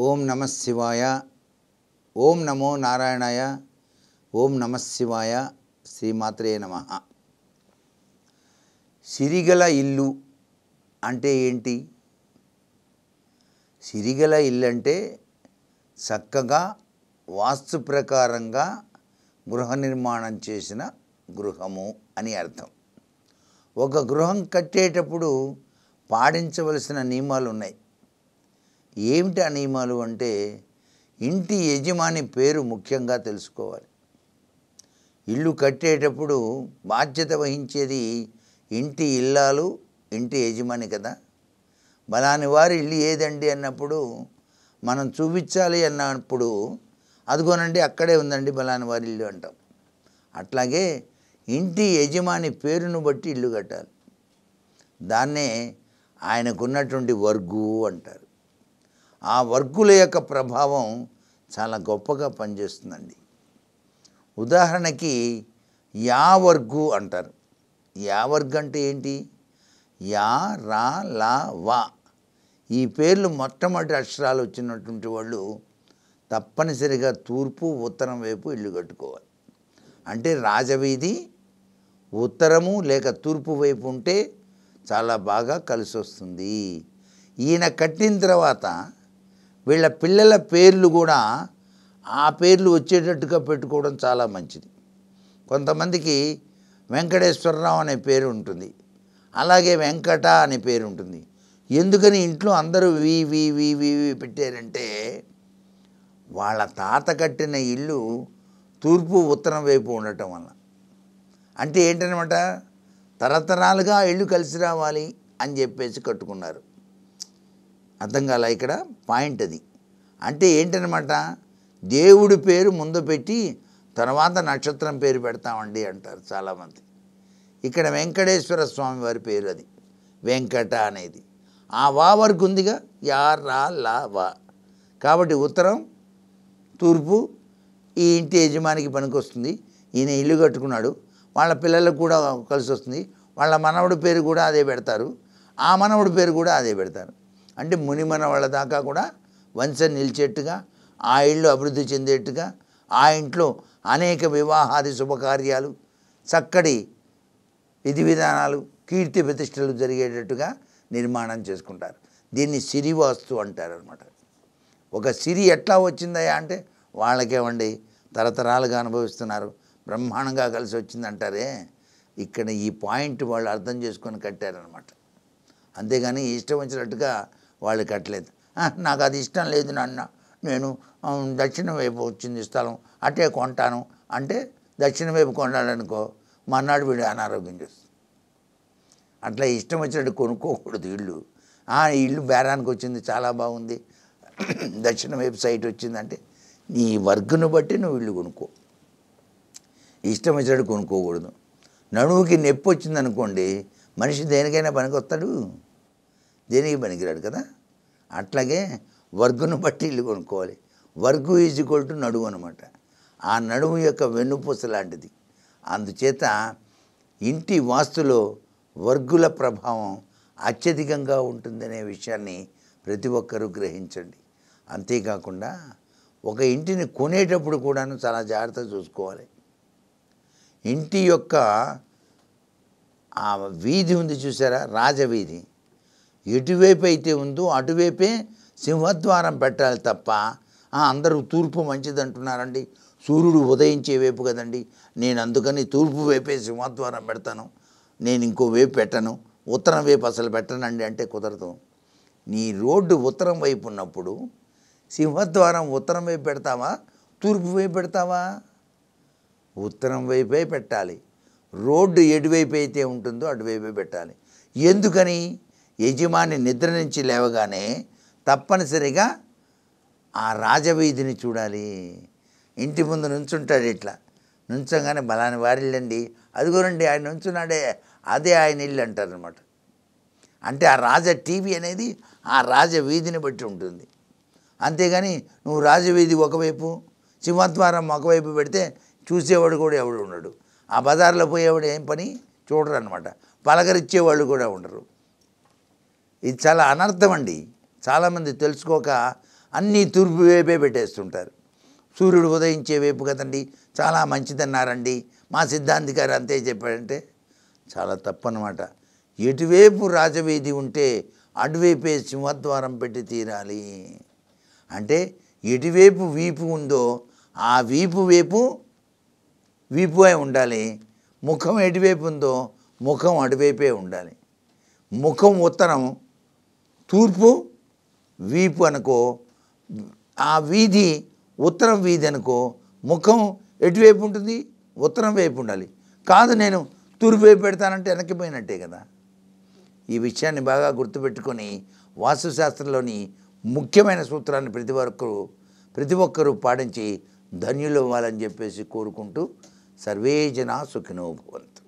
ఓం నమ శివాయ. ఓం నమో నారాయణాయ. ఓం నమ శివాయ. శ్రీమాత్రే నమః. సిరిగల ఇల్లు అంటే ఏంటి? సిరిగల ఇల్లు అంటే చక్కగా వాస్తు ప్రకారంగా గృహ నిర్మాణం చేసిన గృహము అని అర్థం. ఒక గృహం కట్టేటప్పుడు పాటించవలసిన నియమాలు ఉన్నాయి. ఏమిటి ఆ నియమాలు అంటే, ఇంటి యజమాని పేరు ముఖ్యంగా తెలుసుకోవాలి. ఇల్లు కట్టేటప్పుడు బాధ్యత వహించేది ఇంటి ఇల్లాలు, ఇంటి యజమాని కదా. బలాని వారి ఇల్లు ఏదండి అన్నప్పుడు, మనం చూపించాలి అన్నప్పుడు అదిగోనండి అక్కడే ఉందండి బలాని వారి ఇల్లు అంటాం. అట్లాగే ఇంటి యజమాని పేరును బట్టి ఇల్లు కట్టాలి. దాన్నే ఆయనకున్నటువంటి వర్గు అంటారు. ఆ వర్గుల యొక్క ప్రభావం చాలా గొప్పగా పనిచేస్తుందండి. ఉదాహరణకి యావర్గు అంటారు. యావర్గు అంటే ఏంటి? యా, రా, లా, వా ఈ పేర్లు మొట్టమొదటి అక్షరాలు వచ్చినటువంటి వాళ్ళు తప్పనిసరిగా తూర్పు ఉత్తరం వైపు ఇల్లు కట్టుకోవాలి. అంటే రాజవీధి ఉత్తరము లేక తూర్పు వైపు ఉంటే చాలా బాగా కలిసి వస్తుంది. ఈయన కట్టిన తర్వాత వీళ్ళ పిల్లల పేర్లు కూడా ఆ పేర్లు వచ్చేటట్టుగా పెట్టుకోవడం చాలా మంచిది. కొంతమందికి వెంకటేశ్వరరావు అనే పేరు ఉంటుంది, అలాగే వెంకట అనే పేరు ఉంటుంది. ఎందుకని ఇంట్లో అందరూ వి వి వి వి వి పెట్టారంటే, వాళ్ళ తాత కట్టిన ఇల్లు తూర్పు ఉత్తరం వైపు ఉండటం వల్ల. అంటే ఏంటనమాట, తరతరాలుగా ఇల్లు కలిసి రావాలి అని చెప్పేసి కట్టుకున్నారు. అర్థం కాల ఇక్కడ పాయింట్ అది. అంటే ఏంటనమాట, దేవుడి పేరు ముందు పెట్టి తర్వాత నక్షత్రం పేరు పెడతామండి అంటారు చాలామంది. ఇక్కడ వెంకటేశ్వర స్వామి వారి పేరు అది వెంకట అనేది. ఆ వా వరకు ఉందిగా, యా, రా, లా, వా. కాబట్టి ఉత్తరం తూర్పు ఈ ఇంటి యజమానికి పనికొస్తుంది. ఈయన ఇల్లు కట్టుకున్నాడు, వాళ్ళ పిల్లలకు కూడా కలిసి వస్తుంది. వాళ్ళ మనవడి పేరు కూడా అదే పెడతారు, ఆ మనవడి పేరు కూడా అదే పెడతారు. అంటే ముని మనవాళ్ళ దాకా కూడా వంశం నిలిచేట్టుగా, ఆ ఇల్లు అభివృద్ధి చెందేట్టుగా, ఆ ఇంట్లో అనేక వివాహాది శుభకార్యాలు, చక్కటి విధి విధానాలు, కీర్తి ప్రతిష్టలు జరిగేటట్టుగా నిర్మాణం చేసుకుంటారు. దీన్ని సిరివాస్తు అంటారు అనమాట. ఒక సిరి ఎట్లా వచ్చిందయ్యా అంటే, వాళ్ళకేమండి తరతరాలుగా అనుభవిస్తున్నారు, బ్రహ్మాండంగా కలిసి వచ్చిందంటారే. ఇక్కడ ఈ పాయింట్ వాళ్ళు అర్థం చేసుకొని కట్టారనమాట. అంతేగాని ఇష్టం వచ్చినట్టుగా వాళ్ళు కట్టలేదు. నాకు అది ఇష్టం లేదు నాన్న, నేను దక్షిణం వైపు వచ్చింది స్థలం అటే కొంటాను అంటే, దక్షిణం వైపు కొనాలనుకో మర్నాడు వీడు అనారోగ్యం చేస్తుంది. అట్లా ఇష్టం వచ్చినట్టు కొనుక్కోకూడదు ఇల్లు. ఇల్లు బేరానికి వచ్చింది, చాలా బాగుంది, దక్షిణం వైపు సైట్ వచ్చిందంటే నీ వర్గును బట్టి నువ్వు ఇల్లు కొనుక్కో. ఇష్టం వచ్చినట్టు కొనుక్కోకూడదు. నడువుకి నొప్పి వచ్చిందనుకోండి, మనిషి దేనికైనా పనికొస్తాడు, దేనికి పనికిరాడు కదా. అట్లాగే వర్గును బట్టి ఇల్లు కొనుక్కోవాలి. వర్గు ఈజ్ ఈక్వల్ టు నడువు అనమాట. ఆ నడుము యొక్క వెన్నుపూస లాంటిది. అందుచేత ఇంటి వాస్తులో వర్గుల ప్రభావం అత్యధికంగా ఉంటుందనే విషయాన్ని ప్రతి ఒక్కరూ గ్రహించండి. అంతేకాకుండా ఒక ఇంటిని కొనేటప్పుడు కూడాను చాలా జాగ్రత్తగా చూసుకోవాలి. ఇంటి యొక్క ఆ వీధి ఉంది చూసారా, రాజవీధి, ఎటువైపు అయితే ఉందో అటువైపే సింహద్వారం పెట్టాలి తప్ప, అందరూ తూర్పు మంచిది అంటున్నారండి, సూర్యుడు ఉదయించే వైపు కదండి, నేను అందుకని తూర్పు వైపే సింహద్వారం పెడతాను, నేను ఇంకో వైపు పెట్టను, ఉత్తరం వైపు అసలు పెట్టనండి అంటే కుదరదు. నీ రోడ్డు ఉత్తరం వైపు ఉన్నప్పుడు సింహద్వారం ఉత్తరం వైపు పెడతావా, తూర్పు వైపు పెడతావా? ఉత్తరం వైపే పెట్టాలి. రోడ్డు ఎటువైపు అయితే ఉంటుందో అటువైపే పెట్టాలి. ఎందుకని? యజమాని నిద్ర నుంచి లేవగానే తప్పనిసరిగా ఆ రాజవీధిని చూడాలి. ఇంటి ముందు నుంచుంటాడు, ఇట్లా నుంచంగానే బలాని వారిల్లండి, అదిగోనండి ఆయన నుంచున్నాడే అదే ఆయన ఇల్లు అంటారనమాట. అంటే ఆ రాజ టీవీ అనేది ఆ రాజవీధిని బట్టి ఉంటుంది. అంతేగాని నువ్వు రాజవీధి ఒకవైపు సింహద్వారం ఒకవైపు పెడితే చూసేవాడు కూడా ఎవడు ఉండడు. ఆ బజార్లో పోయేవాడు ఏం పని చూడరు అనమాట, పలకరిచ్చేవాళ్ళు కూడా ఉండరు. ఇది చాలా అనర్థం అండి. చాలామంది తెలుసుకోక అన్నీ తూర్పు వైపే పెట్టేస్తుంటారు. సూర్యుడు ఉదయించే వైపు కదండి చాలా మంచిదన్నారండి, మా సిద్ధాంతి గారు అంతే చెప్పాడంటే చాలా తప్పనమాట. ఎటువైపు రాజవీధి ఉంటే అటువైపే సింహద్వారం పెట్టి తీరాలి. అంటే ఎటువైపు వీపు ఉందో ఆ వీపు అయి ఉండాలి. ముఖం ఎటువైపు ఉందో ముఖం అటువైపే ఉండాలి. ముఖం ఉత్తరం, తూర్పు వీపు అనుకో, ఆ వీధి ఉత్తరం వీధి అనుకో, ముఖం ఎటువైపు ఉంటుంది? ఉత్తరం వైపు ఉండాలి. కాదు నేను తూర్పు వైపు పెడతానంటే వెనక్కిపోయినట్టే కదా. ఈ విషయాన్ని బాగా గుర్తుపెట్టుకొని వాస్తుశాస్త్రంలోని ముఖ్యమైన సూత్రాన్ని ప్రతి ఒక్కరూ పాటించి ధన్యులు అవ్వాలని చెప్పేసి కోరుకుంటూ సర్వే జనా సుఖినో భవంతు.